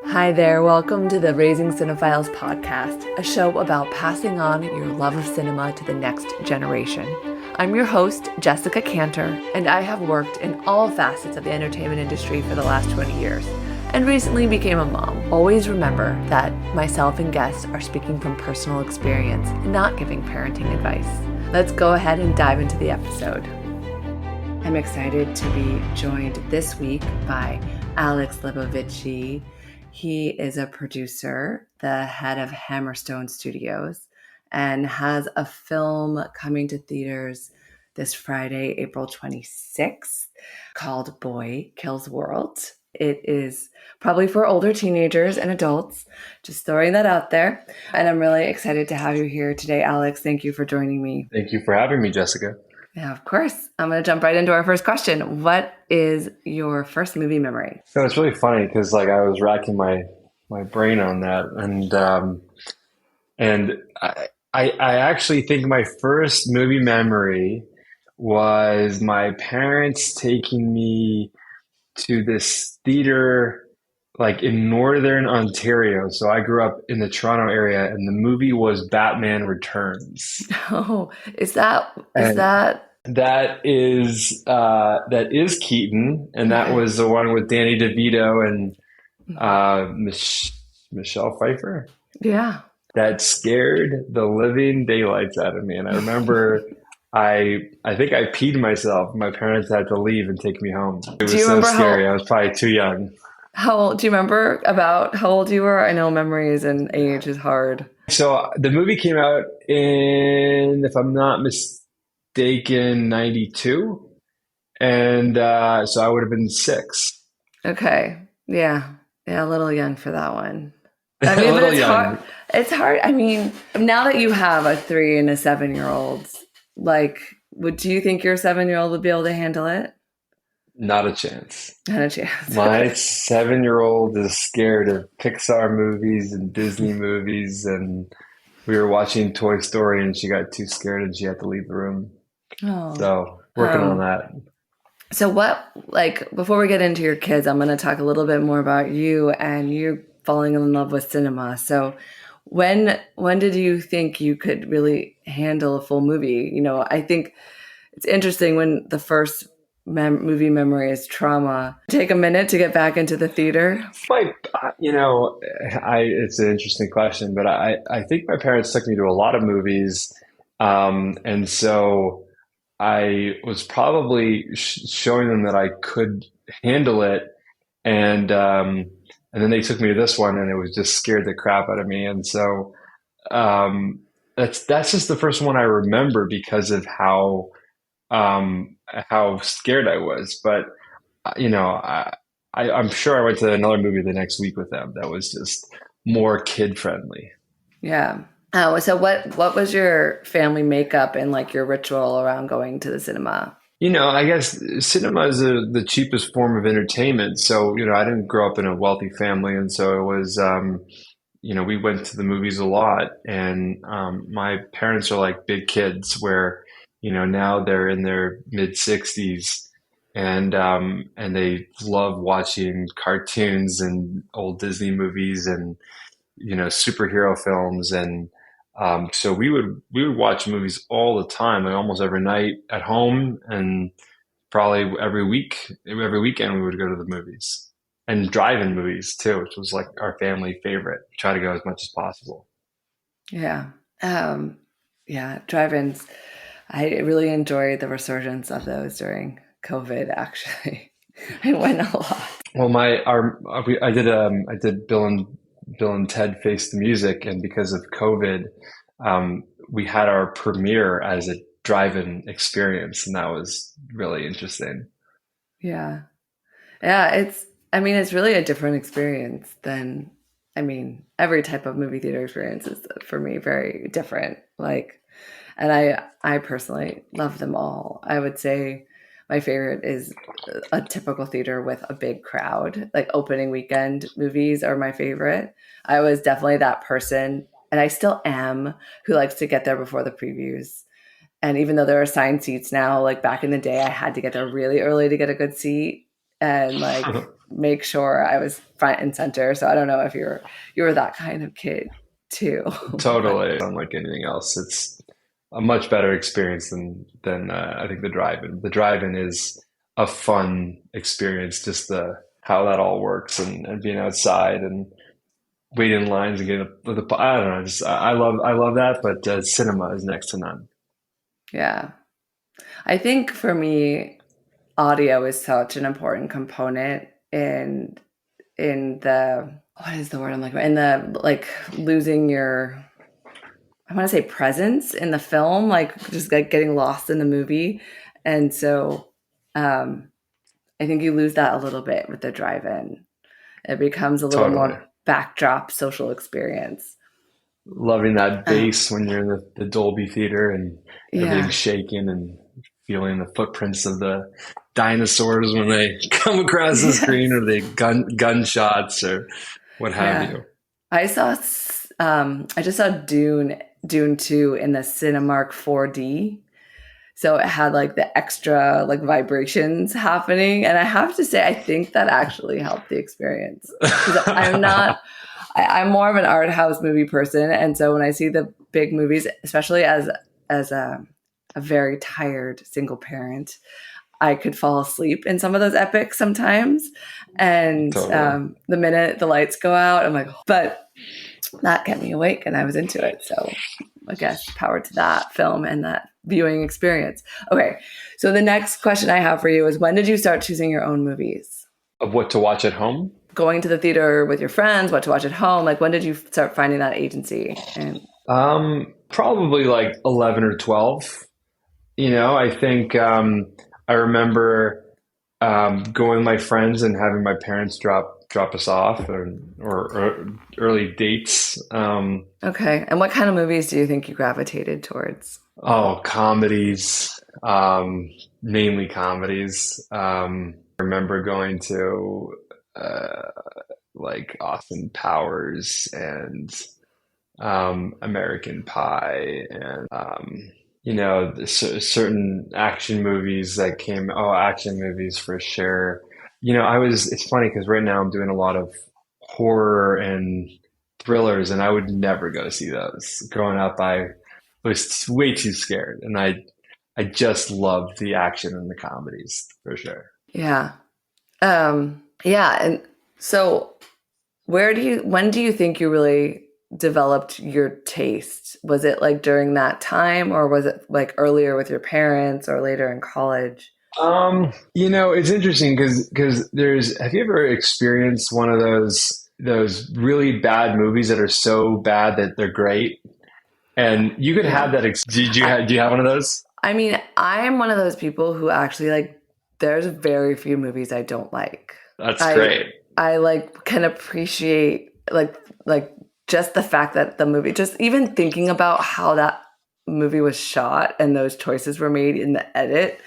Hi there, welcome to the Raising Cinephiles podcast, a show about passing on your love of cinema to the next generation. I'm your host, Jessica Kantor, and I have worked in all facets of the entertainment industry for the last 20 years, and recently became a mom. Always remember that myself and guests are speaking from personal experience and not giving parenting advice. Let's go ahead and dive into the episode. I'm excited to be joined this week by Alex Lebovici. He is a producer, the head of Hammerstone Studios, and has a film coming to theaters this Friday, April 26th, called Boy Kills World. It is probably for older teenagers and adults, just throwing that out there. And I'm really excited to have you here today, Alex. Thank you for joining me. Thank you for having me, Jessica. Yeah, of course. I'm going to jump right into our first question. What is your first movie memory? So it's really funny because I was racking my brain on that, and I actually think my first movie memory was my parents taking me to this theater in northern Ontario. So I grew up in the Toronto area, and the movie was Batman Returns. Oh, is that that is Keaton, and that was the one with Danny DeVito and Michelle Pfeiffer. Yeah. That scared the living daylights out of me. And I remember I think I peed myself. My parents had to leave and take me home. It was so scary. I was probably too young. Do you remember about how old you were? I know memories and age is hard. So the movie came out in, if I'm not mistaken, 92. And so I would have been 6. Okay. Yeah, a little young for that one. I mean, but it's hard. I mean, now that you have a 3 and a 7-year-old, do you think your 7-year-old would be able to handle it? Not a chance. Not a chance. My 7-year-old is scared of Pixar movies and Disney movies, and we were watching Toy Story, and she got too scared and she had to leave the room. Oh. So working on that. So before we get into your kids, I'm going to talk a little bit more about you and you falling in love with cinema. So when did you think you could really handle a full movie? You know, I think it's interesting when the first movie memory is trauma. Take a minute to get back into the theater. It's an interesting question, but I think my parents took me to a lot of movies. And so I was probably showing them that I could handle it. And then they took me to this one and it was just scared the crap out of me. And so, that's just the first one I remember because of how scared I was. But, I'm sure I went to another movie the next week with them that was just more kid friendly. Yeah. So what was your family makeup and your ritual around going to the cinema? I guess cinema is the cheapest form of entertainment. So, I didn't grow up in a wealthy family. And so it was, we went to the movies a lot. And my parents are like big kids where, now they're in their mid 60s and they love watching cartoons and old Disney movies and, superhero films. And so we would watch movies all the time, almost every night at home, and probably every weekend we would go to the movies and drive-in movies too, which was our family favorite. Try to go as much as possible. Yeah. Drive-ins. I really enjoyed the resurgence of those during COVID. Actually, I went a lot. Well, I did Bill and Ted Face the Music, and because of COVID, we had our premiere as a drive-in experience, and that was really interesting. Yeah. It's really a different experience than, every type of movie theater experience is for me very different. And I personally love them all. I would say my favorite is a typical theater with a big crowd. Opening weekend movies are my favorite. I was definitely that person, and I still am, who likes to get there before the previews. And even though there are assigned seats now, back in the day, I had to get there really early to get a good seat. And make sure I was front and center. So I don't know if you were that kind of kid too. But Totally. Unlike anything else, it's a much better experience than I think the drive-in. The drive-in is a fun experience, just the how that all works and being outside and waiting in lines and getting the I don't know, just I love that, but cinema is next to none. yeah, I think for me, audio is such an important component in the what is the word I'm looking for? In the like losing your I want to say presence in the film, like just like getting lost in the movie. And so um I think you lose that a little bit with the drive-in. It becomes a little Totally. more backdrop social experience. Loving that Um, bass when you're in the Dolby theater and everything's yeah. shaking and feeling the footprints of the dinosaurs when they come across the screen Yes. or the gunshots or what have Yeah. you. I just saw Dune 2 in the Cinemark 4D. So it had like the extra like vibrations happening. And I have to say, I think that actually helped the experience. Because I'm more of an art house movie person. And so when I see the big movies, especially as a very tired single parent, I could fall asleep in some of those epics sometimes. And Totally. the minute the lights go out, I'm like, but that kept me awake and I was into it. So I guess power to that film and that viewing experience. Okay. So the next question I have for you is when did you start choosing your own movies? Of what to watch at home? Going to the theater with your friends, what to watch at home? Like when did you start finding that agency? And Probably like 11 or 12. I think I remember going with my friends and having my parents drop us off or early dates. okay. And what kind of movies do you think you gravitated towards? Oh, comedies, mainly comedies. I remember going to uh, like Austin Powers and American Pie and certain action movies that came. Oh, action movies for sure. It's funny because right now I'm doing a lot of horror and thrillers, and I would never go see those. Growing up, I was way too scared, and I just loved the action and the comedies for sure. Yeah. Yeah. And so when do you think you really developed your taste? Was it like during that time or was it like earlier with your parents or later in college? It's interesting because there's. Have you ever experienced one of those really bad movies that are so bad that they're great? And you could Yeah. have that. I, Do you have one of those? I mean, I am one of those people who actually like, there's very few movies I don't like. That's I, great. I like can appreciate like just the fact that the movie, just even thinking about how that movie was shot and those choices were made in the edit,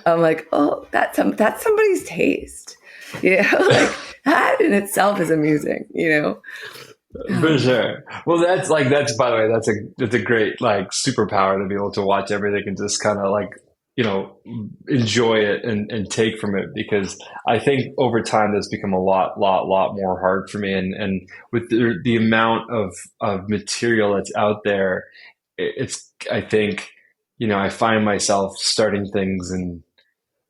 I'm like, oh, that's somebody's taste. Like that in itself is amusing, For Um, sure. Well, that's by the way, that's a great like superpower to be able to watch everything and just kind of like, you know, enjoy it and take from it because I think over time that's become a lot more hard for me and with the amount of material that's out there, it's I think, I find myself starting things and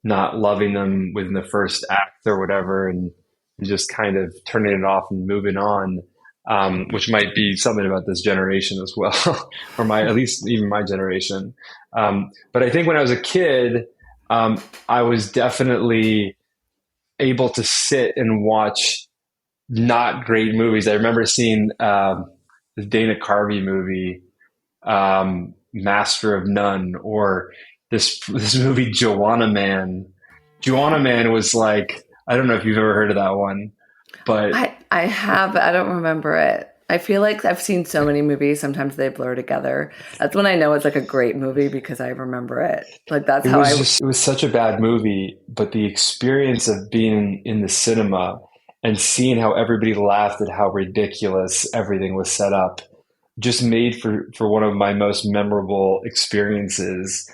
not loving them within the first act or whatever, and just kind of turning it off and moving on, which might be something about this generation as well, or at least even my generation. But I think when I was a kid, I was definitely able to sit and watch not great movies. I remember seeing the Dana Carvey movie, Master of None, or this movie Joanna Man. Joanna Man was like, I don't know if you've ever heard of that one, but I have, but I don't remember it. I feel like I've seen so many movies, sometimes they blur together. That's when I know it's like a great movie because I remember it. Like that's how I it was such a bad movie, but the experience of being in the cinema and seeing how everybody laughed at how ridiculous everything was set up just made for one of my most memorable experiences.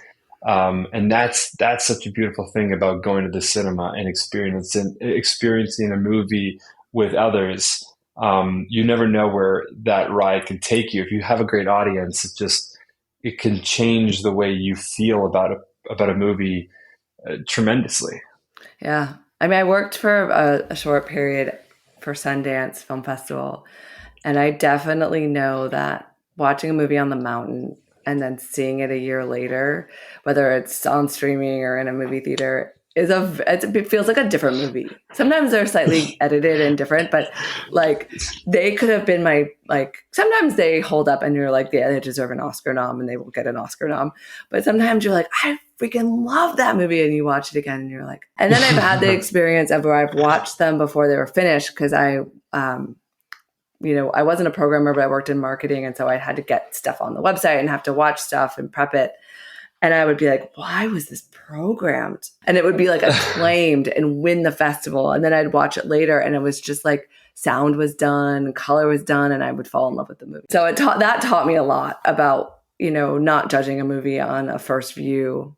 And that's such a beautiful thing about going to the cinema and experiencing a movie with others. You never know where that ride can take you. If you have a great audience, it can change the way you feel about a movie tremendously. Yeah. I mean, I worked for a short period for Sundance Film Festival, and I definitely know that watching a movie on the mountain and then seeing it a year later, whether it's on streaming or in a movie theater, it feels like a different movie. Sometimes they're slightly edited and different, but like they could have been sometimes they hold up and you're like, yeah, they deserve an Oscar nom and they will get an Oscar nom. But sometimes you're like, I freaking love that movie, and you watch it again and you're like, and then I've had the experience of where I've watched them before they were finished because I wasn't a programmer, but I worked in marketing. And so I had to get stuff on the website and have to watch stuff and prep it. And I would be like, why was this programmed? And it would be like acclaimed and win the festival. And then I'd watch it later and it was just like sound was done, color was done, and I would fall in love with the movie. So that taught me a lot about, not judging a movie on a first view,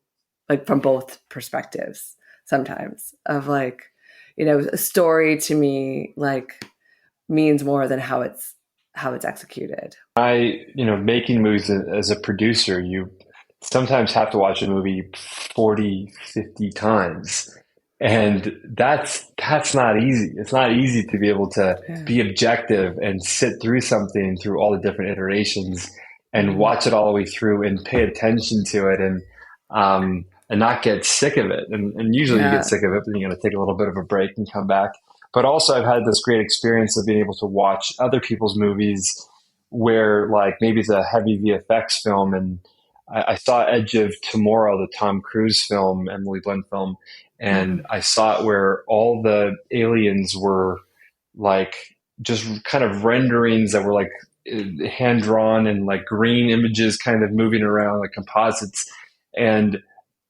like from both perspectives sometimes of like, a story to me, like, means more than how it's executed. Making movies as a producer, you sometimes have to watch a movie 40, 50 times. And that's not easy. It's not easy to be able to be objective and sit through something through all the different iterations and watch it all the way through and pay attention to it and not get sick of it. And usually you get sick of it, but you're going to take a little bit of a break and come back. But also I've had this great experience of being able to watch other people's movies where like maybe it's a heavy VFX film. And I saw Edge of Tomorrow, the Tom Cruise film, Emily Blunt film. And I saw it where all the aliens were like just kind of renderings that were like hand drawn and like green images kind of moving around like composites. And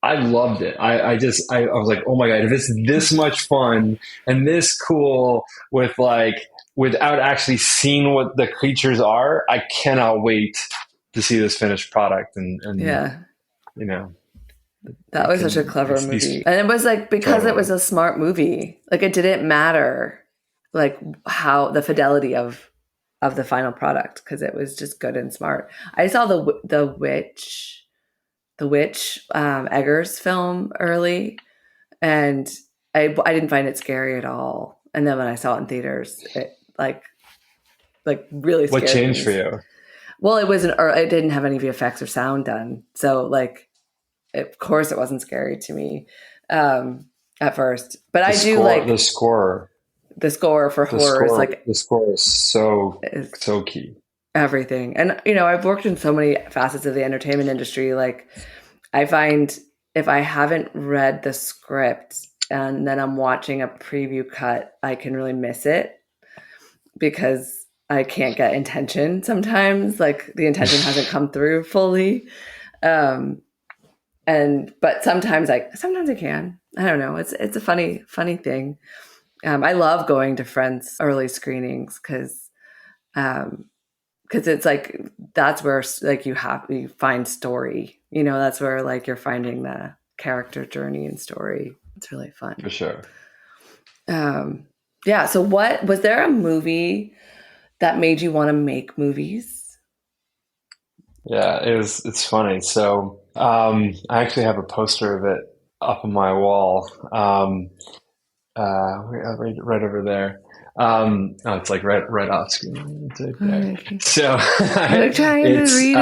I loved it. I was like, oh my God, if it's this much fun and this cool with like, without actually seeing what the creatures are, I cannot wait to see this finished product. And that was such a clever movie. And it was like, because it was a smart movie, like it didn't matter like how the fidelity of the final product, because it was just good and smart. I saw the Witch Eggers film early, and I didn't find it scary at all. And then when I saw it in theaters, it like really scared me. What changed for you? Well, it didn't have any VFX or sound done, so like, of course, it wasn't scary to me at first. But I do like the score. The score for horror is like the score is so key. Everything. And, I've worked in so many facets of the entertainment industry. Like I find if I haven't read the script and then I'm watching a preview cut, I can really miss it because I can't get intention sometimes. Like the intention hasn't come through fully. But sometimes I can. I don't know. It's a funny thing. I love going to friends' early screenings because it's like that's where like you find story. That's where like you're finding the character journey and story. It's really fun for sure. Yeah. So was there a movie that made you want to make movies? Yeah, it's funny. So I actually have a poster of it up on my wall. Right over there. It's like right off screen. Okay. So I'm trying to read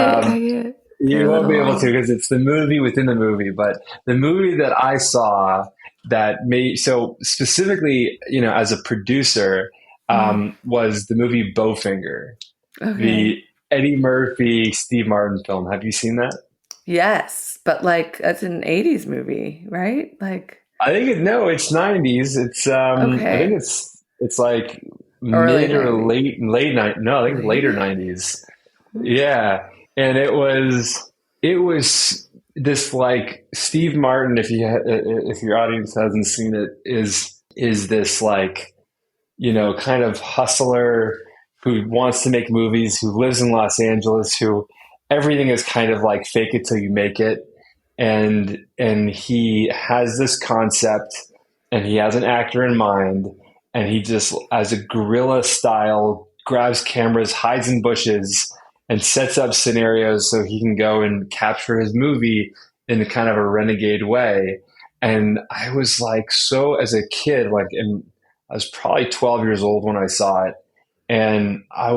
it. You won't be able to because it's the movie within the movie. But the movie that I saw that made so specifically, as a producer, was the movie Bowfinger, the Eddie Murphy, Steve Martin film. Have you seen that? Yes, but like that's an 80s movie, right? Like I think it's 90s. It's I think it's like early mid or late night. No, I think later 90s. Yeah, and it was this like Steve Martin. If your audience hasn't seen it, is this like kind of hustler who wants to make movies, who lives in Los Angeles, who everything is kind of like fake it till you make it. and he has this concept, and he has an actor in mind, and he just, as a guerrilla style, grabs cameras, hides in bushes, and sets up scenarios so he can go and capture his movie in a kind of a renegade way. And I was like, so as a kid, like, and I was probably 12 years old when I saw it, and I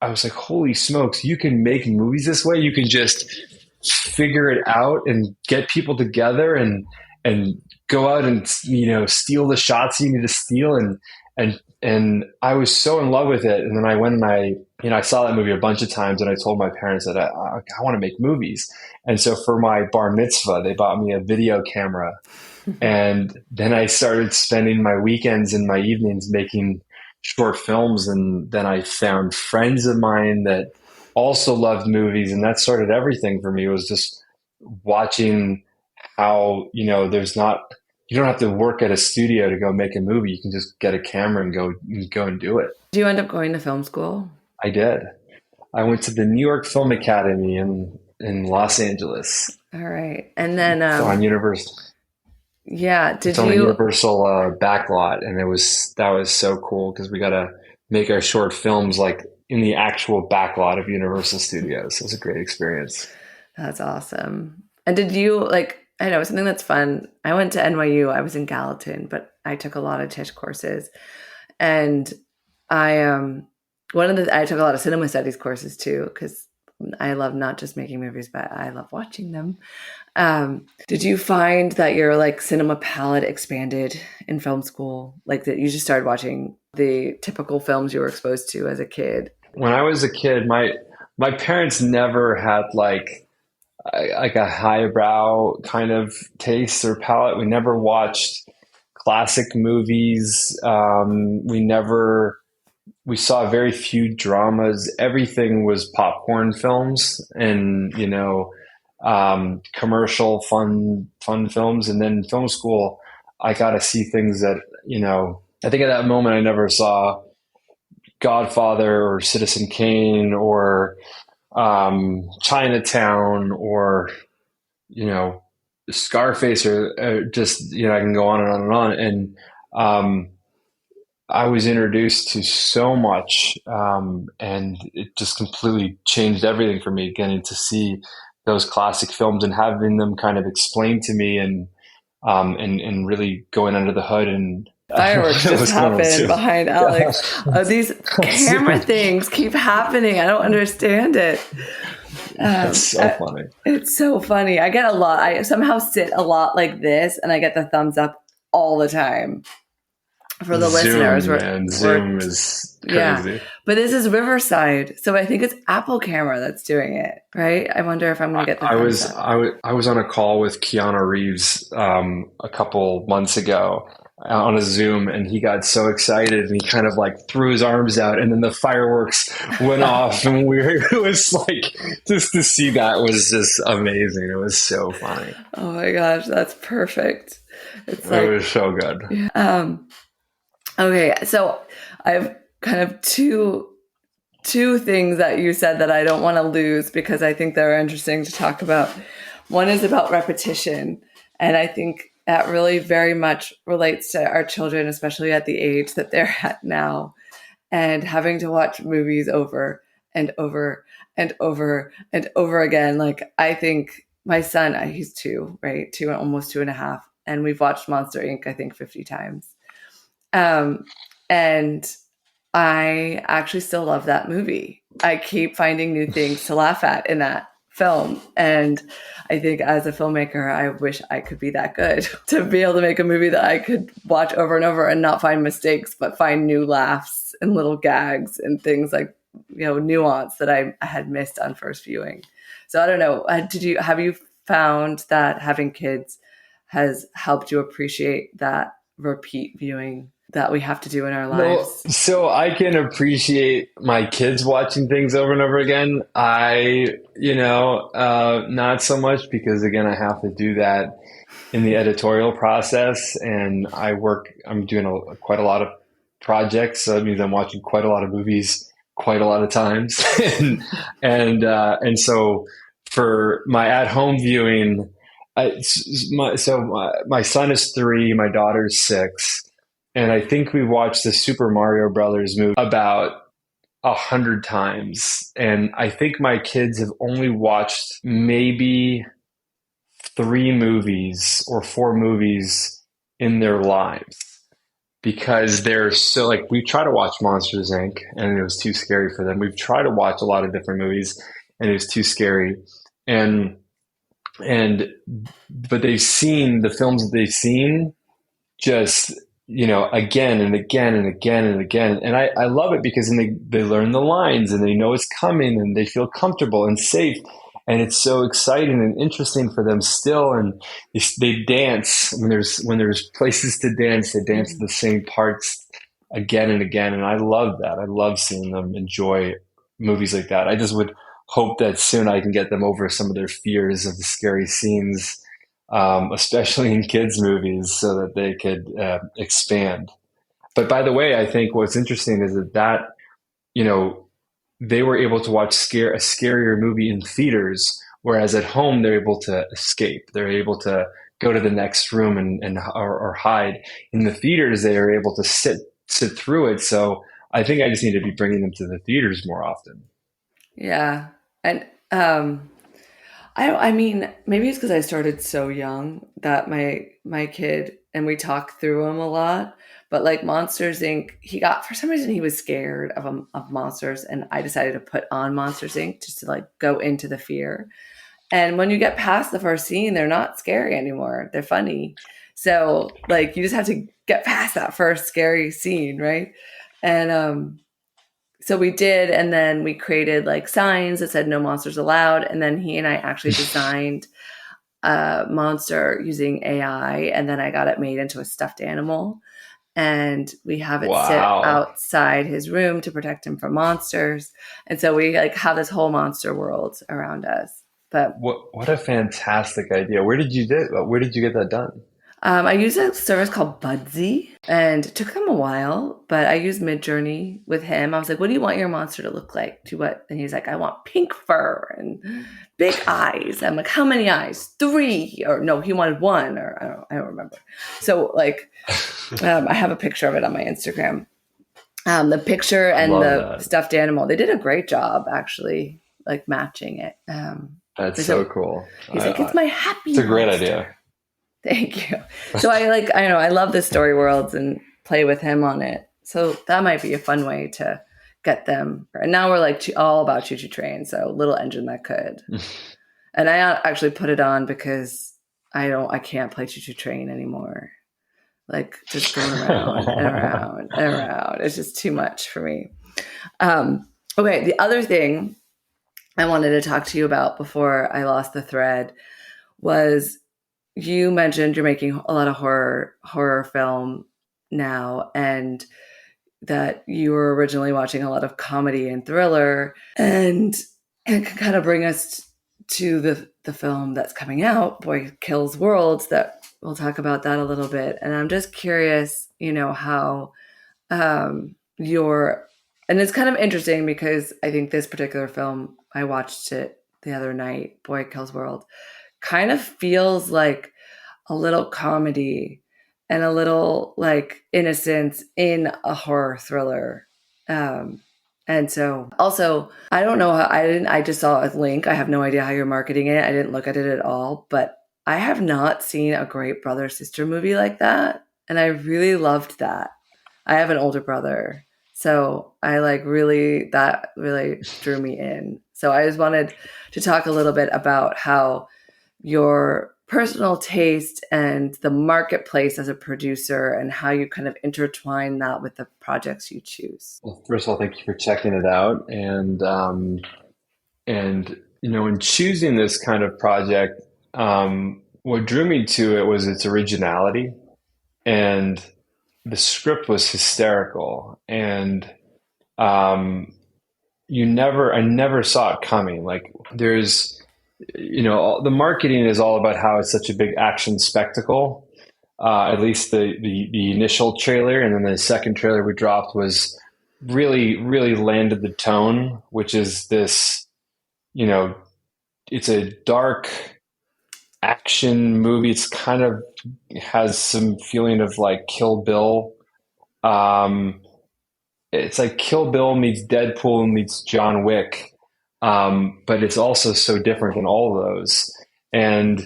was like, holy smokes, you can make movies this way. You can just figure it out and get people together and go out and, steal the shots you need to steal. And I was so in love with it. And then I went and I saw that movie a bunch of times, and I told my parents that I want to make movies. And so for my bar mitzvah, they bought me a video camera. And then I started spending my weekends and my evenings making short films. And then I found friends of mine that also loved movies. And that started everything for me. It was just watching how, you don't have to work at a studio to go make a movie. You can just get a camera and go and do it. Do you end up going to film school? I did. I went to the New York Film Academy in Los Angeles. All right. And then It's on Universal. Yeah. It's on a Universal backlot, and that was so cool because we got to make our short films like in the actual backlot of Universal Studios. It was a great experience. That's awesome. And did you I know something that's fun. I went to NYU. I was in Gallatin, but I took a lot of Tisch courses, and I took a lot of cinema studies courses too, because I love not just making movies, but I love watching them. Did you find that your cinema palette expanded in film school? Like that you just started watching the typical films you were exposed to as a kid? When I was a kid, my parents never had like a highbrow kind of taste or palette. We never watched classic movies. We saw very few dramas. Everything was popcorn films and, commercial fun films. And then in film school, I got to see things that, I think at that moment I never saw Godfather or Citizen Kane or Chinatown or, Scarface or just, I can go on and on and on. And I was introduced to so much, and it just completely changed everything for me, getting to see those classic films and having them kind of explained to me and really going under the hood. And fireworks just happened behind Alex. These camera things keep happening. I don't understand it. That's so funny. It's so funny. I get a lot. I somehow sit a lot like this, and I get the thumbs up all the time. For the listeners, Zoom is crazy. Yeah, but this is Riverside, so I think it's Apple Camera that's doing it, right? I wonder if I'm going to get the. I was on a call with Keanu Reeves a couple months ago on a Zoom, and he got so excited, and he kind of threw his arms out, and then the fireworks went off, and it was just to see that was just amazing. It was so funny. Oh my gosh, that's perfect. It was so good. Yeah. Okay, so I have kind of two things that you said that I don't want to lose because I think they're interesting to talk about. One is about repetition, and I think that really very much relates to our children, especially at the age that they're at now, and having to watch movies over and over and over and over again. I think my son, he's 2, right? 2 and almost 2.5, and we've watched Monster Inc. I think 50 times. And I actually still love that movie. I keep finding new things to laugh at in that film. And I think as a filmmaker, I wish I could be that good to be able to make a movie that I could watch over and over and not find mistakes, but find new laughs and little gags and things nuance that I had missed on first viewing. So I don't know. Have you found that having kids has helped you appreciate that repeat viewing that we have to do in our lives? No, so I can appreciate my kids watching things over and over again. Not so much because, again, I have to do that in the editorial process, and I'm doing quite a lot of projects. So that means I'm watching quite a lot of movies quite a lot of times. and so for my at-home viewing, my son is 3, my daughter's 6, and I think we watched the Super Mario Brothers movie about 100 times. And I think my kids have only watched maybe 3 movies or 4 movies in their lives because they're so like we try to watch Monsters Inc. and it was too scary for them. We've tried to watch a lot of different movies and it was too scary. And and but they've seen the films that they've seen just again and again and again and again, and I love it because then they learn the lines and they know it's coming and they feel comfortable and safe, and it's so exciting and interesting for them still, and they dance when there's places to dance, they dance the same parts again and again, and I love that. I love seeing them enjoy movies like that. I just would hope that soon I can get them over some of their fears of the scary scenes, especially in kids' movies, so that they could expand. But by the way, I think what's interesting is that you know they were able to watch a scarier movie in theaters, whereas at home they're able to escape. They're able to go to the next room or hide. In the theaters, they are able to sit through it. So I think I just need to be bringing them to the theaters more often. Yeah. And I mean, maybe it's because I started so young that my kid, and we talk through him a lot. But like Monsters Inc., he got, for some reason he was scared of monsters, and I decided to put on Monsters Inc. just to like go into the fear. And when you get past the first scene, they're not scary anymore. They're funny. So like you just have to get past that first scary scene, right? And so we did, and then we created like signs that said no monsters allowed, and then he and I actually designed a monster using AI, and then I got it made into a stuffed animal, and we have it sit Wow. outside his room to protect him from monsters. And so we like have this whole monster world around us. But What a fantastic idea. Where did you get that done? I use a service called Budsy, and it took him a while, but I used Midjourney with him. I was like, "What do you want your monster to look like? Do what?" And he's like, "I want pink fur and big eyes." I'm like, "How many eyes? 3?" Or no, he wanted 1, or I don't remember. So like, I have a picture of it on my Instagram. The picture I and love the that. stuffed animal, they did a great job actually, like matching it. That's so So cool. he's like, "It's my happy It's a great monster." idea. Thank you. So I know I love the story worlds and play with him on it. So that might be a fun way to get them. And now we're like all about Choo Choo Train, so Little Engine That Could. And I actually put it on because I can't play Choo Choo Train anymore. Like just going around and around and around. It's just too much for me. Okay, the other thing I wanted to talk to you about before I lost the thread was you mentioned you're making a lot of horror film now, and that you were originally watching a lot of comedy and thriller, and it can kind of bring us to the film that's coming out, Boy Kills Worlds, that we'll talk about that a little bit. And I'm just curious, how your, and it's kind of interesting because I think this particular film, I watched it the other night, Boy Kills World, kind of feels like a little comedy and a little like innocence in a horror thriller. And so also, I don't know how I just saw a link. I have no idea how you're marketing it. I didn't look at it at all, but I have not seen a great brother sister movie like that. And I really loved that. I have an older brother. So that really drew me in. So I just wanted to talk a little bit about how your personal taste and the marketplace as a producer and how you kind of intertwine that with the projects you choose. Well, first of all, thank you for checking it out. And in choosing this kind of project, what drew me to it was its originality, and the script was hysterical, and I never saw it coming. Like there's, the marketing is all about how it's such a big action spectacle. At least the initial trailer, and then the second trailer we dropped was really, really landed the tone, which is this, it's a dark action movie. It's kind of has some feeling of like Kill Bill. Um, it's like Kill Bill meets Deadpool meets John Wick, but it's also so different than all of those. And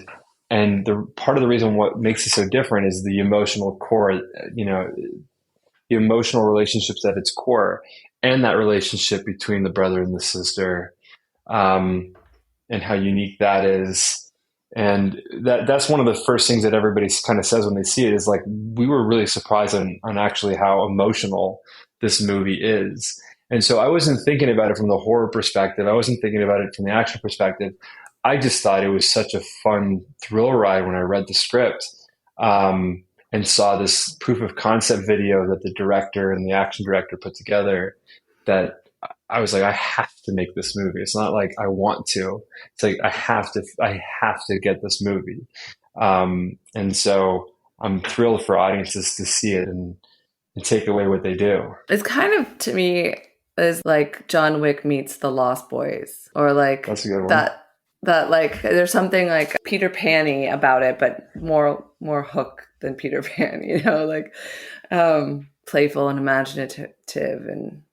the part of the reason what makes it so different is the emotional core, you know, the emotional relationships at its core, and that relationship between the brother and the sister, um, and how unique that is. And that's one of the first things that everybody kind of says when they see it is like, we were really surprised on actually how emotional this movie is. And so I wasn't thinking about it from the horror perspective. I wasn't thinking about it from the action perspective. I just thought it was such a fun thrill ride when I read the script, and saw this proof of concept video that the director and the action director put together, that I was like, I have to make this movie. It's not like I want to. It's like I have to get this movie. And so I'm thrilled for audiences to see it and take away what they do. It's kind of, to me, is like John Wick meets The Lost Boys, or like That's a good one. that like there's something like Peter Pan-y about it, but more Hook than Peter Pan, you know, like playful and imaginative. And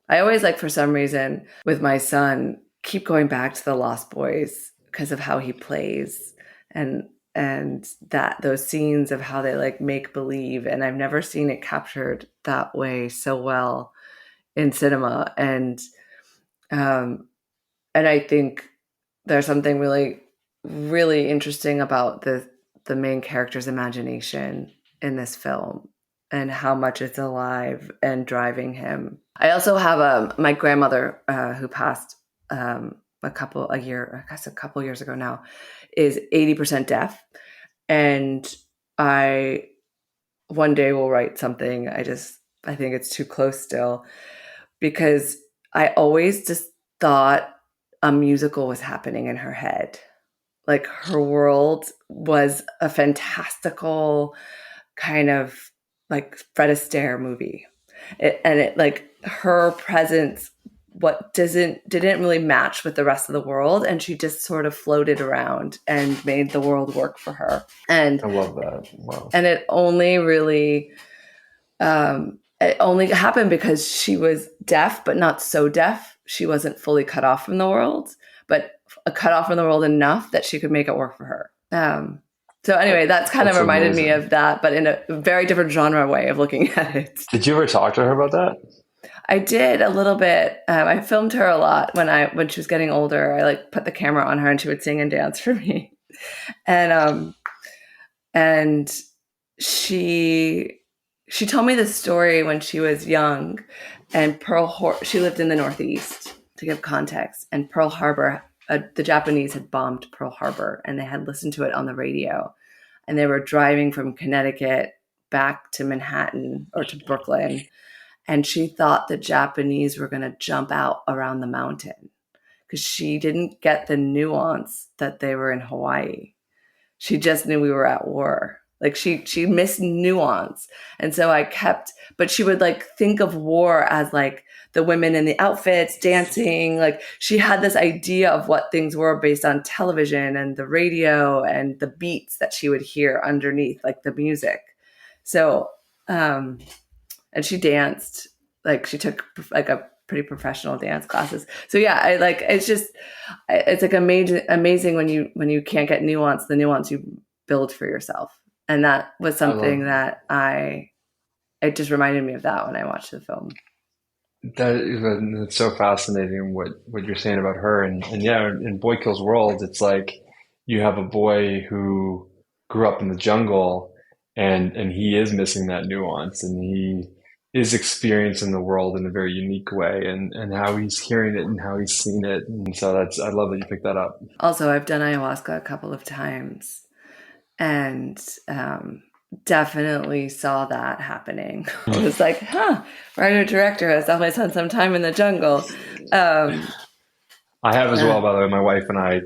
I always, like, for some reason with my son, keep going back to The Lost Boys because of how he plays, and that those scenes of how they like make believe, and I've never seen it captured that way so well in cinema. And I think there's something really, really interesting about the main character's imagination in this film, and how much it's alive and driving him. I also have my grandmother, who passed a couple years ago now, is 80% deaf, and I one day will write something. I think it's too close still, because I always just thought a musical was happening in her head. Like, her world was a fantastical kind of like Fred Astaire movie. And like, her presence, didn't really match with the rest of the world, and she just sort of floated around and made the world work for her. And I love that. Wow. And it only really it only happened because she was deaf, but not so deaf. She wasn't fully cut off from the world, but cut off from the world enough that she could make it work for her. So anyway, that's kind of reminded me of that, but in a very different genre way of looking at it. Did you ever talk to her about that? I did a little bit. I filmed her a lot when she was getting older. I like put the camera on her and she would sing and dance for me. And she told me this story when she was young, and she lived in the Northeast, to give context, and Pearl Harbor, the Japanese had bombed Pearl Harbor, and they had listened to it on the radio, and they were driving from Connecticut back to Manhattan or to Brooklyn, and she thought the Japanese were going to jump out around the mountain, because she didn't get the nuance that they were in Hawaii. She just knew we were at war. Like, she missed nuance. And so but she would like think of war as like the women in the outfits dancing. Like, she had this idea of what things were based on television and the radio and the beats that she would hear underneath, like the music. So, and she danced, like she took like a pretty professional dance classes. So yeah, it's like amazing when you can't get nuance, the nuance you build for yourself. And that was something that it just reminded me of that when I watched the film. It's so fascinating what you're saying about her. And yeah, in Boy Kills World, it's like you have a boy who grew up in the jungle, and he is missing that nuance, and he is experiencing the world in a very unique way, and how he's hearing it and how he's seen it. And so I love that you picked that up. Also, I've done ayahuasca a couple of times, and definitely saw that happening. I was like, writer director has definitely spent some time in the jungle. I have as well, by the way. My wife and I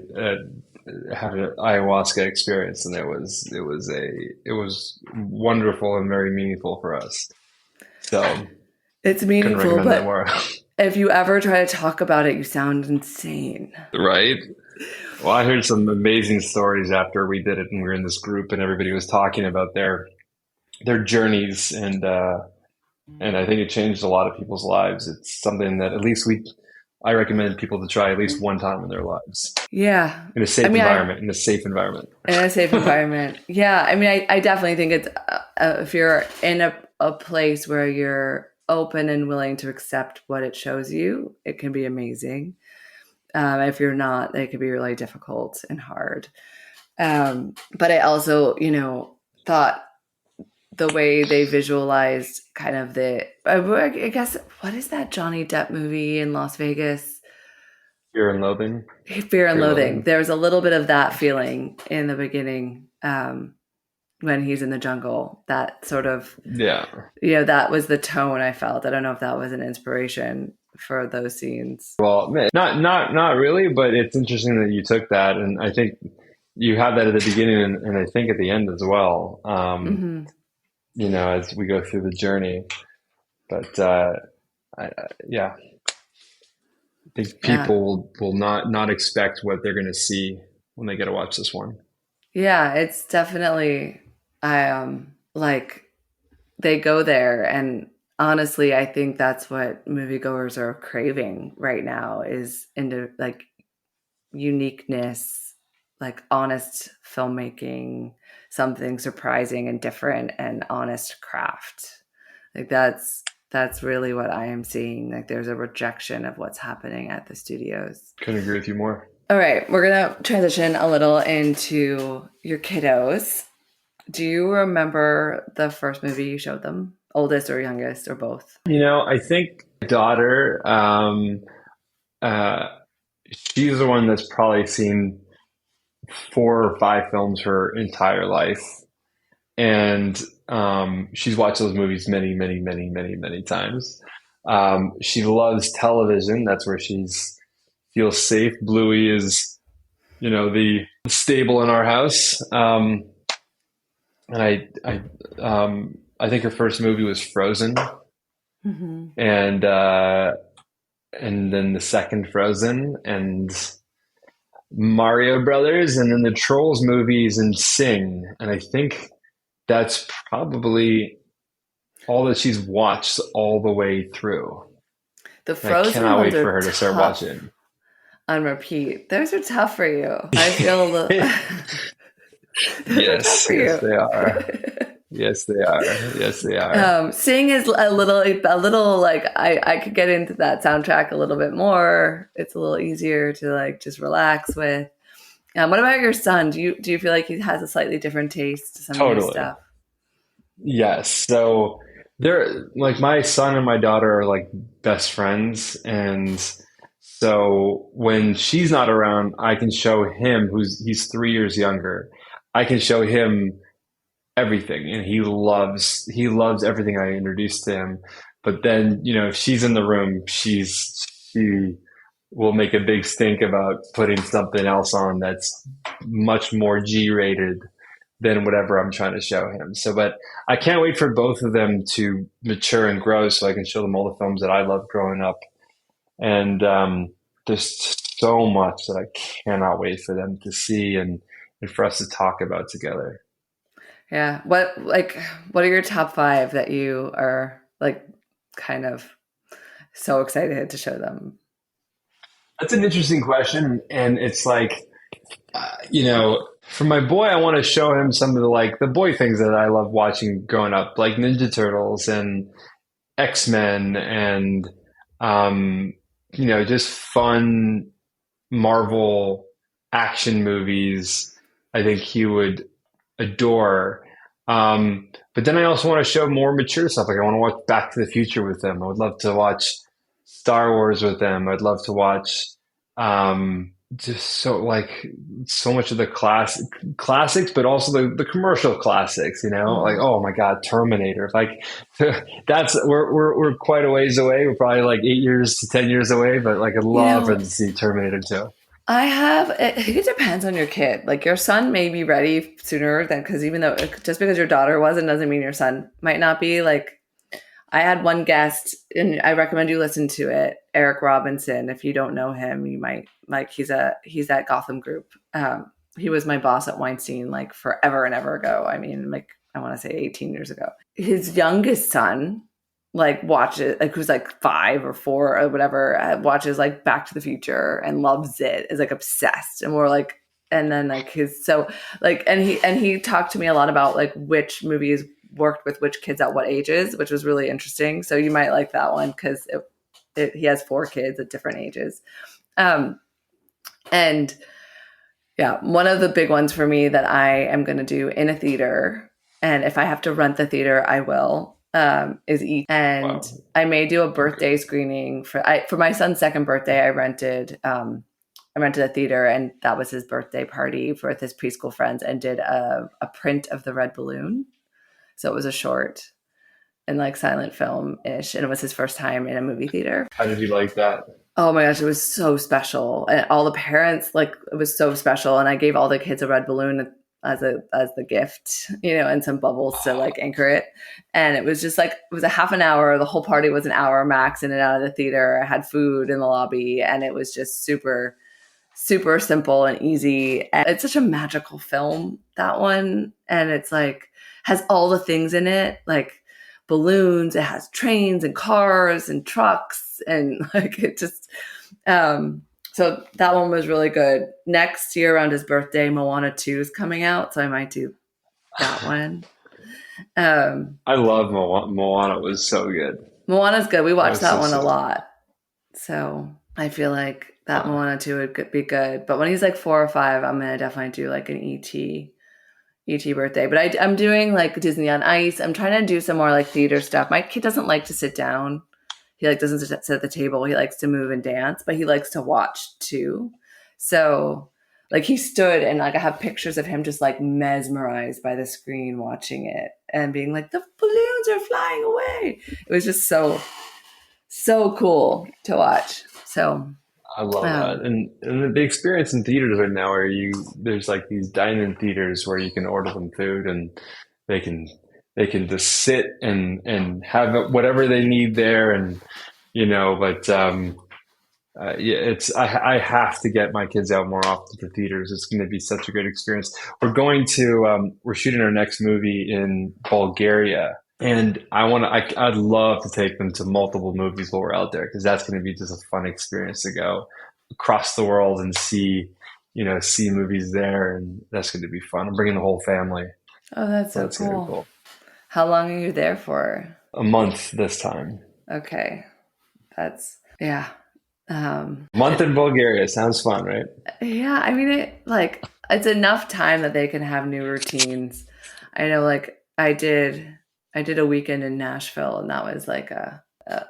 had an ayahuasca experience, and it was wonderful and very meaningful for us. So it's meaningful, but if you ever try to talk about it, you sound insane. Right? Well, I heard some amazing stories after we did it, and we were in this group, and everybody was talking about their journeys, and I think it changed a lot of people's lives. It's something that at least I recommend people to try at least one time in their lives Yeah. in a I safe mean, environment. In a safe environment. in a safe environment. Yeah. I mean, I definitely think it's, if you're in a place where you're open and willing to accept what it shows you, it can be amazing. If you're not, it can be really difficult and hard. But I also, thought the way they visualized kind of I guess, what is that Johnny Depp movie in Las Vegas? Fear and loathing. Fear and Fear and Loathing. loathing. There's a little bit of that feeling in the beginning, when he's in the jungle. That sort of, Yeah. that was the tone I felt. I don't know if that was an inspiration for those scenes. Well, not really, but it's interesting that you took that, and I think you have that at the beginning, and I think at the end as well. Hmm. As we go through the journey. But yeah, I think Yeah. people will not expect what they're going to see when they get to watch this one. Yeah, it's definitely, I like, they go there, and honestly I think that's what moviegoers are craving right now, is into like uniqueness, like honest filmmaking, something surprising and different, and honest craft. Like that's really what I am seeing. Like there's a rejection of what's happening at the studios. Couldn't agree with you more. All right, we're gonna transition a little into your kiddos. Do you remember the first movie you showed them? Oldest or youngest or both? I think my daughter, uh, she's the one that's probably seen 4 or 5 films her entire life. And she's watched those movies many, many, many, many, many times. She loves television. That's where she's feels safe. Bluey is, the stable in our house. And I think her first movie was Frozen, Mm-hmm. and then the second Frozen, and Mario Brothers, and then the Trolls movies and Sing. And I think that's probably all that she's watched all the way through. The And I Frozen cannot wait ones for are her to start tough watching. on repeat. Those are tough for you. I feel a little. Those are tough Yes, for yes, you. they are. Yes, they are. Yes, they are. Sing is a little like I could get into that soundtrack a little bit more. It's a little easier to like just relax with. What about your son? Do you feel like he has a slightly different taste to some of your Totally. stuff? Yes. So they're like my son and my daughter are like best friends. And so when she's not around, I can show him he's 3 years younger. I can show him everything, and he loves everything I introduce to him. But then, if she's in the room, she will make a big stink about putting something else on that's much more G-rated than whatever I'm trying to show him. So, but I can't wait for both of them to mature and grow so I can show them all the films that I loved growing up. And there's so much that I cannot wait for them to see and for us to talk about together. Yeah. What are your top five that you are like kind of so excited to show them? That's an interesting question. And it's like, for my boy, I want to show him some of the boy things that I love watching growing up, like Ninja Turtles and X-Men and, just fun Marvel action movies. I think he would adore. But then I also want to show more mature stuff. Like I want to watch Back to the Future with them. I would love to watch Star Wars with them. I'd love to watch just so much of the classics, but also the commercial classics. Like Mm-hmm. oh my God, Terminator. Like that's we're quite a ways away. We're probably like 8 years to 10 years away. But like I'd You love for them know, to see Terminator 2. I think it depends on your kid. Like your son may be ready sooner than, because even though just because your daughter wasn't doesn't mean your son might not be. Like I had one guest, and I recommend you listen to it. Eric Robinson. If you don't know him, you might like, he's at Gotham Group. He was my boss at Weinstein like forever and ever ago. I mean, like I want to say 18 years ago. His youngest son like watches, like who's like 5 or 4 or whatever, watches like Back to the Future and loves it, is like obsessed. And we're like, and then like and he talked to me a lot about like which movies worked with which kids at what ages, which was really interesting. So you might like that one because he has 4 kids at different ages. And yeah, one of the big ones for me that I am going to do in a theater, and if I have to rent the theater, I will, is E.T. And wow. I may do a birthday screening for my son's 2nd birthday. I rented a theater, and that was his birthday party with his preschool friends, and did a print of the Red Balloon. So it was a short and like silent film-ish, and it was his first time in a movie theater. How did you like that? Oh my gosh, it was so special. And all the parents, like, it was so special. And I gave all the kids a red balloon as the gift, and some bubbles to like anchor it. And it was just like, it was a half an hour. The whole party was an hour max in and out of the theater. I had food in the lobby, and it was just super, super simple and easy. And it's such a magical film, that one. And it's like, has all the things in it, like balloons, it has trains and cars and trucks, and like it just so that one was really good. Next year around his birthday, Moana 2 is coming out, so I might do that one. I love Moana. Moana was so good. Moana's good. We watched that one a lot, so I feel like that Moana 2 would be good. But when he's like 4 or 5, I'm gonna definitely do like an ET birthday. But I'm doing like Disney on Ice. I'm trying to do some more like theater stuff. My kid doesn't like to sit down. He like doesn't sit at the table. He likes to move and dance, but he likes to watch too. So like he stood, and like I have pictures of him just like mesmerized by the screen watching it and being like, the balloons are flying away. It was just so cool to watch. So I love that. And the experience in theaters right now where there's like these dine-in theaters where you can order them food, and they can just sit and have whatever they need there. And, but, I have to get my kids out more often to theaters. It's going to be such a great experience. We're shooting our next movie in Bulgaria. And I'd love to take them to multiple movies while we're out there, because that's going to be just a fun experience to go across the world and see movies there. And that's going to be fun. I'm bringing the whole family. Oh, that's so cool. Gonna be cool. How long are you there for? A month this time. Okay. That's, yeah. Month in Bulgaria. Sounds fun, right? Yeah. I mean, it's enough time that they can have new routines. I know, like I did a weekend in Nashville, and that was like a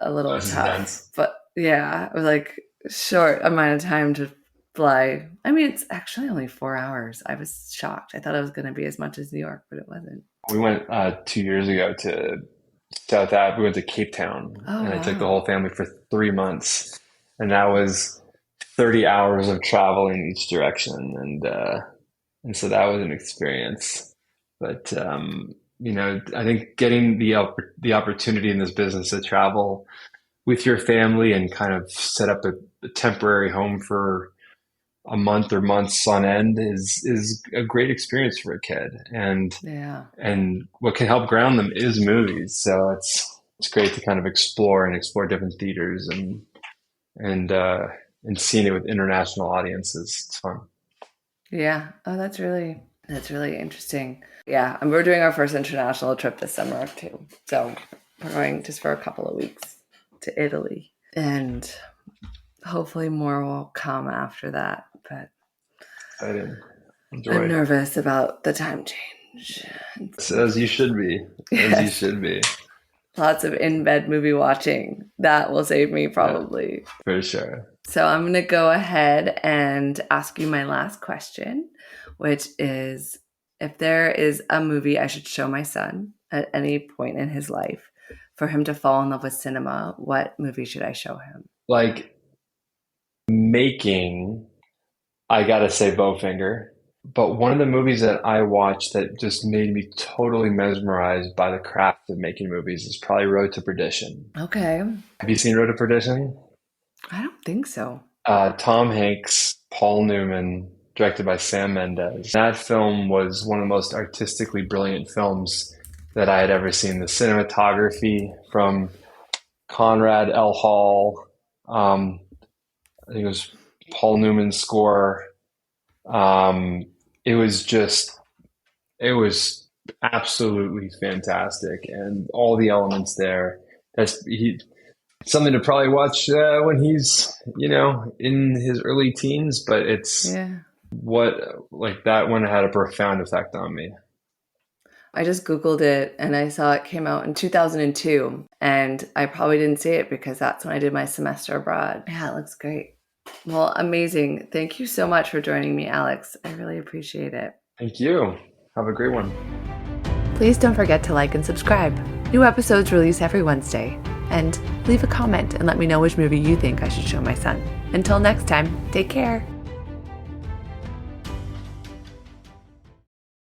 little tough, intense. But yeah, it was like short amount of time to fly. I mean, it's actually only 4 hours. I was shocked. I thought it was going to be as much as New York, but it wasn't. We went 2 years ago to South Africa. We went to Cape Town, and I took the whole family for 3 months, and that was 30 hours of travel in each direction, and so that was an experience. But I think getting the opportunity in this business to travel with your family and kind of set up a temporary home for a month or months on end is a great experience for a kid. And what can help ground them is movies. So it's great to kind of explore different theaters and seeing it with international audiences. It's fun. Yeah. Oh, that's really interesting. Yeah. And we're doing our first international trip this summer too. So we're going just for a couple of weeks to Italy, and hopefully more will come after that. But I'm nervous about the time change. As you should be. As you should be. Lots of in-bed movie watching. That will save me probably. Yeah, for sure. So I'm going to go ahead and ask you my last question, which is, if there is a movie I should show my son at any point in his life for him to fall in love with cinema, what movie should I show him? Like making, I gotta say Bowfinger. But one of the movies that I watched that just made me totally mesmerized by the craft of making movies is probably Road to Perdition. Okay. Have you seen Road to Perdition? I don't think so. Tom Hanks, Paul Newman, directed by Sam Mendes. That film was one of the most artistically brilliant films that I had ever seen. The cinematography from Conrad L. Hall, I think it was Paul Newman's score. Um, it was just, it was absolutely fantastic, and all the elements there. Something to probably watch when he's, in his early teens, but it's Yeah. what like that one had a profound effect on me. I just Googled it and I saw it came out in 2002, and I probably didn't see it because that's when I did my semester abroad. Yeah, it looks great. Well, amazing. Thank you so much for joining me, Alex. I really appreciate it. Thank you. Have a great one. Please don't forget to like and subscribe. New episodes release every Wednesday. And leave a comment and let me know which movie you think I should show my son. Until next time, take care.